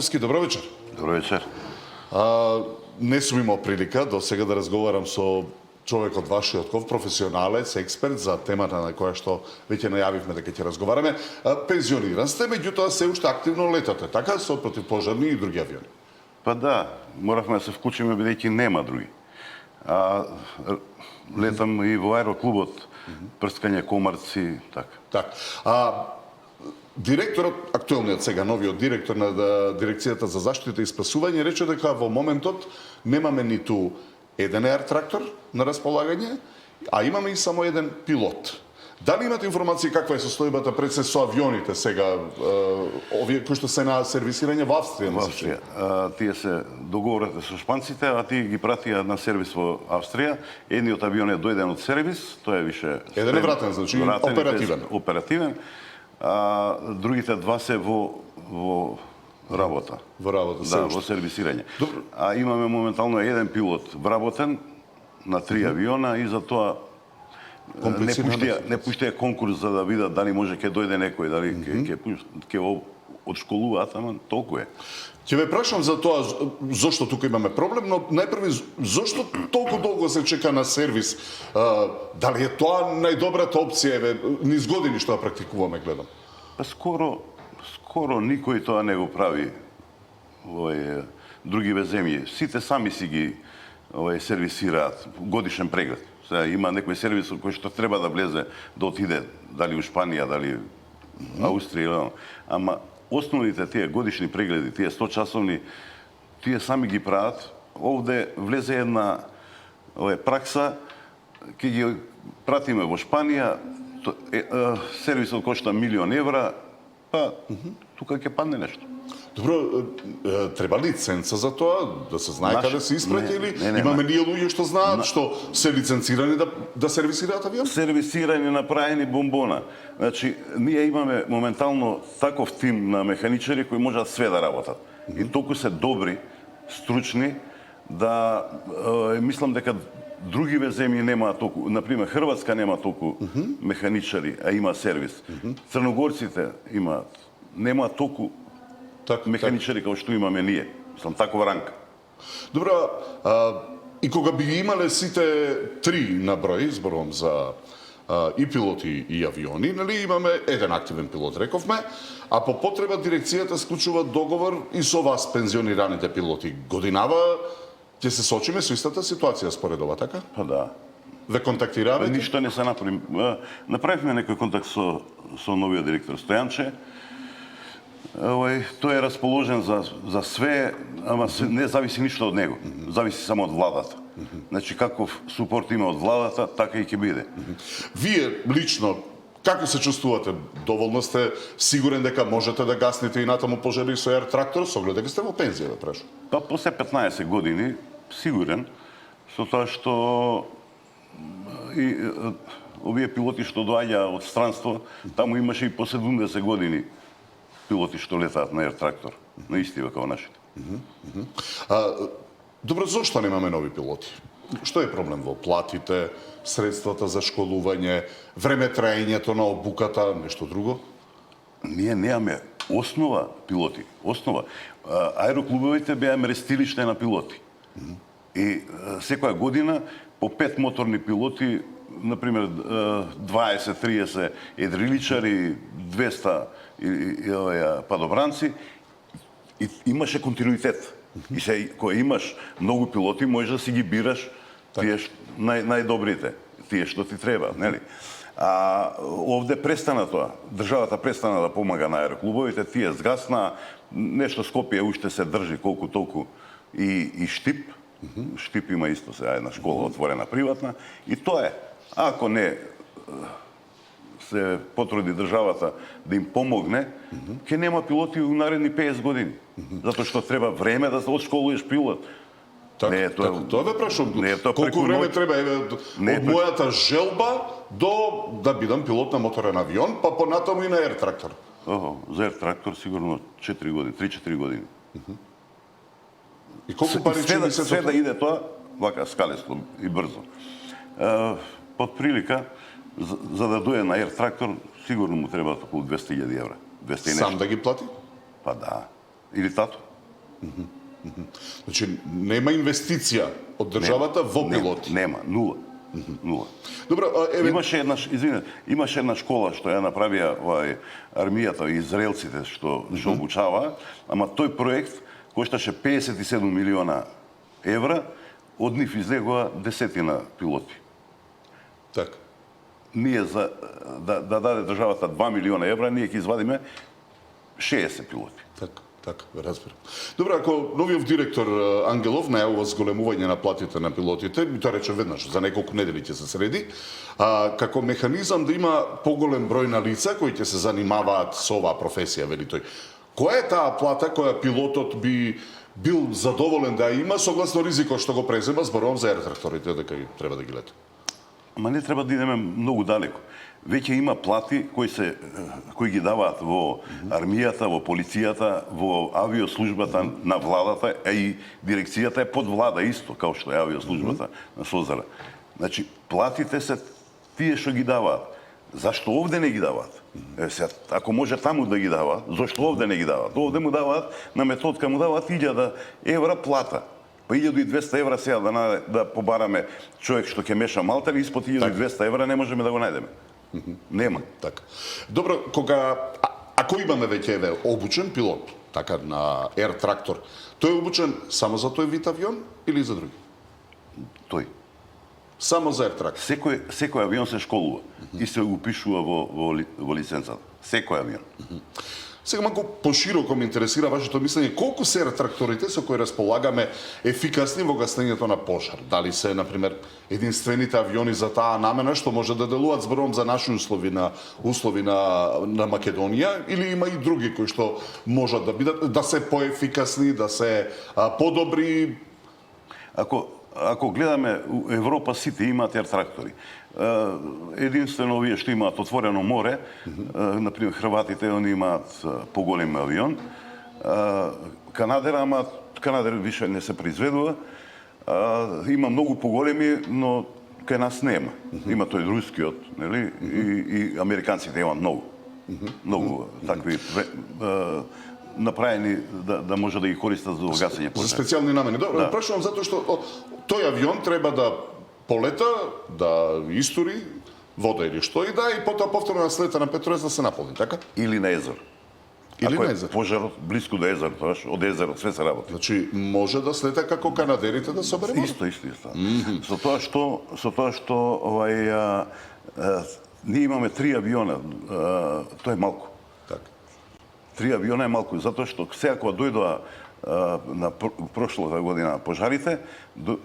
Добро вечер. Добро вечер. Не сум имал прилика до сега да разговарам со човек од вашиот ков, професионалец, експерт за темата на која што веќе најавивме дека ќе разговараме. Пензиониран сте, меѓутоа се уште активно летате, така, со противпожарни и други авиони. Па да, моравме да се вклучиме бидејќи нема други. Летам и во аероклубот, прскање комарци, така. Так. Директорот, актуелниот сега новиот директор на Дирекцијата за заштита и спасување, рече дека во моментот немаме ниту еден еар трактор на располагање, а имаме и само еден пилот. Дали имате информации каква е состојбата пред се со авионите сега, овие кои што се на сервисирање во Австрија? Во Австрија. Тие се договорите со шпанците, а тие ги пратија на сервис во Австрија. Едниот авион е дојден од сервис, тој е више... Еден е вратен, значи оперативен. Оперативен. А другите два се во работа. Во работа, да, во сервисирање. Добро. А имаме моментално еден пилот вработен на 3 авиона и за тоа не пуштија конкурс за да видат дали може ќе дојде некој, дали ќе одшколуваат, ама толку е. Ќе ве прашам за тоа зошто тука имаме проблем, но најпрви зошто толку долго се чека на сервис? Дали е тоа најдобрата опција, низ години што ја практикуваме, гледам? Па скоро никој тоа не го прави во другиве земји. Сите сами си ги сервисираат годишен преглед. Сега има некој сервис кој што треба да влезе да отиде дали у Шпанија, дали Аустрија, ама основните тие годишни прегледи, тие 100 часовни, тие сами ги прават. Овде влезе една пракса, ќе ги пратиме во Шпанија, сервисот кошта €1.000.000, па тука ќе падне нешто. Добро, треба лиценца за тоа, да се знае каде се испраќа или имаме ние луѓе што знаат што се лиценцирани да сервисираат авион? Сервисирани, направени бомбона. Значи, ние имаме моментално таков тим на механичари кои можат све да работат. И толку се добри, стручни, да мислам дека другиве земји немаат толку, например Хрватска нема толку механичари, а има сервис. Црногорците немаат толку механичари како што имаме ние. Мислам, такова ранка. Добро, и кога би имале сите три на број, зборувам за и пилоти и авиони, нели имаме еден активен пилот, рековме, а по потреба дирекцијата склучува договор и со вас, пензионираните пилоти. Годинава ќе се сочиме со истата ситуација според ова, така? Па да. Ве контактиравате? Ништо не се направи. Направивме некој контакт со новиот директор Стојанче. Тој е расположен за све, ама не зависи ништо од него. Зависи само од владата. Значи, каков супорт има од владата, така и ќе биде. Вие лично, како се чувствувате? Доволно сте сигурен дека можете да гаснете и натаму пожари со еар трактор, со оглед дека сте во пензија, да прашам? Па, после 15 години, сигурен, со тоа што и овие пилоти што доаѓа од странство, таму имаше и по 70 години пилоти што летаат на еар трактор, на истива како нашите. Добро, зошто немаме нови пилоти? Што е проблем во платите, средствата за школување, време траењето на обуката, нешто друго? Ние немаме основа пилоти, основа. Аероклубовите беа мерестилиште на пилоти. И секоја година по 5 моторни пилоти, например 20-30 едриличари, 200 падобранци, и имаше континуитет. И се, кога имаш многу пилоти, можеш да си ги бираш тие најдобрите, тие што ти треба, нели? А овде престана тоа. Државата престана да помага на аероклубовите, тие згасна, нешто Скопје уште се држи колку толку и Штип. Штип има исто сега една школа отворена приватна и тоа е. Ако не се потруди државата да им помогне, ќе нема пилоти у наредни 50 години. Затоа што треба време да се одшколуваш пилот. Тоа ве прашам. Колку време треба од мојата желба до да бидам пилот на моторен авион, па понатаму и на еар трактор? За еар трактор сигурно 4 години, 3-4 години. И колку пари ќе ми се све да иде тоа, вака скалесто и брзо. Под прилика, за да дојде на еар трактор, сигурно му треба околу 200.000 евра. Сам да ги плати? Па да. Или тато. Значи нема инвестиција од државата во пилоти. Нема, нула. Нула. Добро, Имаше една школа што ја направија армијата и израелците што обучава, ама тој проект кошташе 57 милиона евра, од нив излегоа десетина пилоти. Така. Ние да даде државата 2 милиона евра, ние ќе извадиме 60 пилоти. Така, разбирам. Добро, ако новиот директор Ангелов најавува зголемување на платите на пилотите, ми тоа рече веднаш, за неколку недели ќе се среди, како механизам да има поголем број на лица кои ќе се занимаваат со оваа професија, вели тој. Која е таа плата која пилотот би бил задоволен да има согласно ризикот што го презема, зборувам за ертракторите, дека треба да ги лета? Ама не треба да идеме многу далеко. Веќе има плати кои ги даваат во армијата, во полицијата, во авиослужбата на владата, а и дирекцијата е под влада исто, као што е авиослужбата на Созара. Значи, платите се тие што ги даваат. Зашто овде не ги даваат? Ако може таму да ги даваат, зашто овде не ги даваат? Овде му даваат, на методка му даваат 1000 евра плата. Па 1200 евра сега да побараме човек што ќе меша малтер, испод 1200 евра не можеме да го најдеме. Нема. Така. Добро, ако имаме веќе обучен пилот, така на Air Tractor, тој е обучен само за тој вид авион или за други? Тој. Само за Air Tractor. Секој авион се школува и се упишува во лиценцата. Секој авион. Сега малку пошироко ме интересира вашето мислење, колку се тракторите со кои располагаме ефикасни во гасењето на пожар? Дали се, например, единствените авиони за таа намена што може да делуваат, зборувам за наши услови на Македонија, или има и други кои што можат да бидат, да се поефикасни, да се подобри? Ако гледаме Европа, сите имаат ертрактори. Единствено овие што имаат отворено море, например хрватите, они имаат поголем авион. Канадер више не се произведува. Има многу поголеми, но кај нас нема. Има тој рускиот, нели? И американците имаат многу. Многу такви направени да може да ги користат за гасење пожар. За специјални намени. Добро, прашувам затоа што тој авион треба да полета, да истури вода или што и да, и потоа повторно да слета на Петроес да се наполни, така? Или на езеро. Или Ако на е езеро. пожарот блиску до езеро, тоаш од езеро све се работи. Значи може да слета како канадерите да собере вода? Исто. Со тоа што ние имаме 3 авиона, тоа е малку. Така. 3 авиона е малку, затоа што сега кога дојдоа на прошлата година пожарите,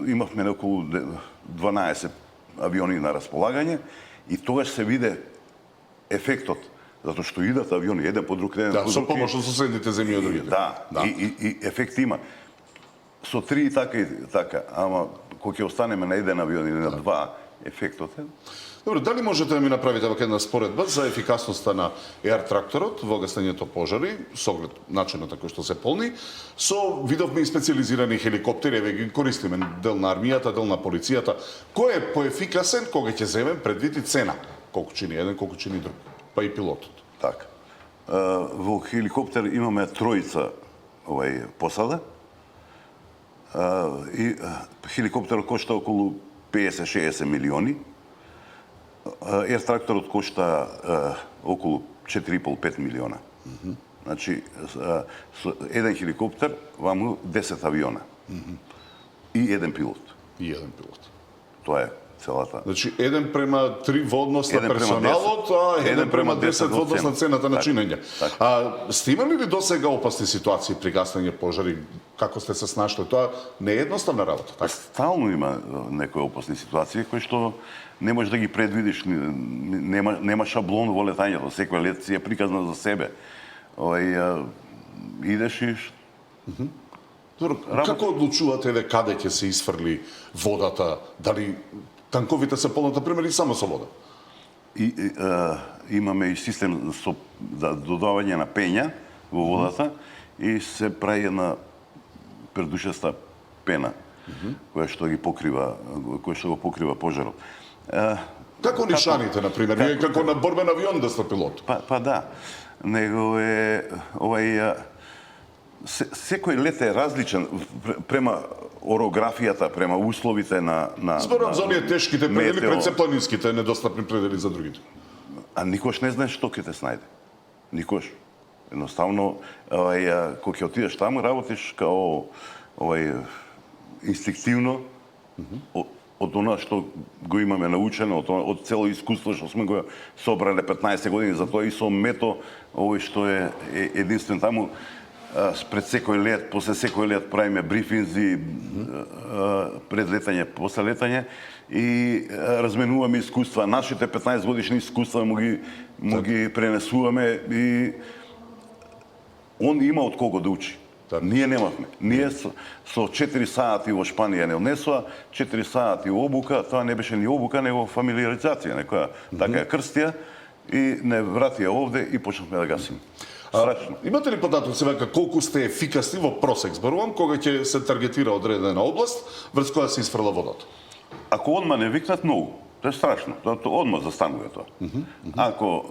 имавме околу 12 авиони на располагање и тогаш се виде ефектот, затоа што идат авиони еден по друг, Да, со помош од соседните земји од другите. Да, и ефект има. Со 3 така, ама кога ќе останеме на еден авион или на 2, ефектот е. Добро, дали можете да ми направите вака една споредба за ефикасноста на Air Tractorот во гасењето пожари, со оглед начинот на кој што се полни, со видовме и специализирани хеликоптери, еве ги користиме дел на армијата, дел на полицијата. Кој е поефикасен кога ќе земем предвид и цена? Колку чини еден, колку чини друг, па и пилотот. Така. Во хеликоптер имаме тројца посада. И хеликоптерот кошта околу 50-60 милиони. Air Tractorот кошта околу 4,5-5 милиона. Значи, со еден хеликоптер ваму 10 авиона. И еден пилот. И еден пилот. Тоа е целата. Значи, 1:3 во однос на 1:10. персоналот, а 1:10 во однос на цената на Така, чинење. Сте имали ли досега опасни ситуации при гасење пожари? Како сте се snašli? Тоа не е едноставна работа, така? Стално има некои опасни ситуации кои што не можеш да ги предвидиш, нема шаблон во летањето, секој лет си е приказна за себе. Идеш и Добро, како одлучувате каде ќе се исфрли водата? Дали танковите се полнат, например, и само со вода? Имаме и систем со додавање на пења во водата и се прави една предушеста пена која што го покрива пожарот. Како нишаните, например, вие како на борбен авион да сте пилот? Па да, него е секој лет е различен према орографијата, према условите на Зборам за оние тешките предели метео. пред се планинските недостапни предели за другите. А никош не знаеш што ќе те снајде. Никош. Едноставно, кога ќе отидеш таму, работиш као инстинктивно од она што го имаме научено, од цело искуство што сме го собрале 15 години, затоа и со мето, овој што е единствен таму, пред секој лет, после секој лет правиме брифинзи, пред летање, после летање и разменуваме искуства. Нашите 15 годишни искуства му ги пренесуваме и он има од кого да учи. Ние немавме. Ние со 4 сати во Шпанија не однесоа, 4 сати обука, тоа не беше ни обука, него фамилиаризација, некоја така ја крстија и не вратија овде и почнавме да гасиме. Страшно. Имате ли податок сега колку сте ефикасни во просек, зборувам, кога ќе се таргетира одредена област врз која се изфрла водата? Ако одма не викнат, многу. Тоа е страшно. Тоа одма застанува тоа. Ако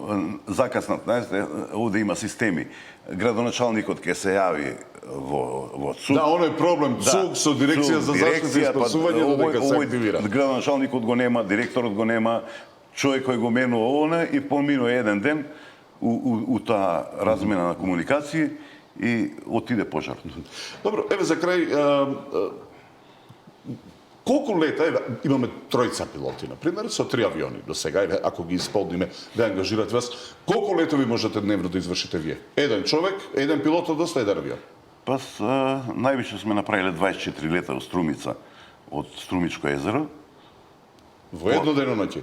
закаснат, знаете, овде има системи. Градоначалникот ќе се јави во ЦУК. Да, оној проблем ЦУК со дирекција за заштита и спасување додека се активира. Градоначалникот го нема, директорот го нема, човек кој го менува оне и поминува еден ден у таа размена на комуникации и отиде пожарот. Добро, еве за крај, колку лета, еве, имаме тројца пилоти, например, со 3 авиони до сега, еве, ако ги исполниме, да ангажират вас, колку летови можете дневно да извршите вие? Еден човек, еден пилот од еден авион? Пас, највише сме направиле 24 лета од Струмица, од Струмичко езеро. Во едно деноноќе?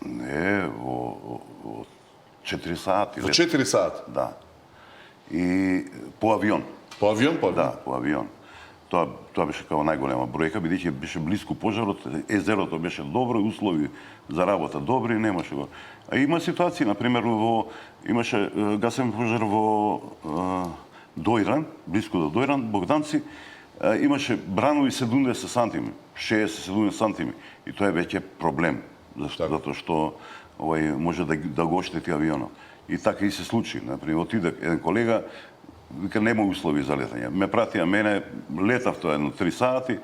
Не, во 4 сати. Во 4 сати? Да. И по авион. По авион, по авион? Да, по авион. Тоа беше као најголема бројка, бидејќи беше блиску пожарот, езерото беше добро, услови за работа добри, немаше го. А има ситуации, например, имаше гасен пожар во Дојран, блиску до Дојран, Богданци, имаше бранови 70 сантими, 60-70 сантими. И тоа е веќе проблем, затоа што може да го оштети авионот. И така и се случи. Например, отиде еден колега, вика нема услови за летање. Ме пратија мене, летав тоа едно 3 сати,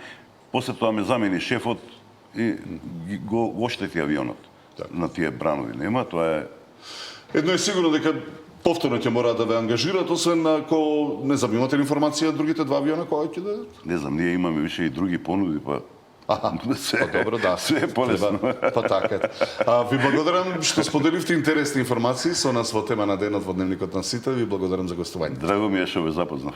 после тоа ме замени шефот и го оштети авионот. На тие бранови нема, тоа е... Едно е сигурно дека повторно ќе мора да ве ангажират, освен ако не знам, имате ли информација другите 2 авиона кога ќе дадат? Не знам, ние имаме више и други понуди, па Добро, да. Се е полесно. Па така е. Ви благодарам што споделивте интересни информации со нас во тема на денот во Дневникот на сите. Ви благодарам за гостување. Драго ми е што ве запознав.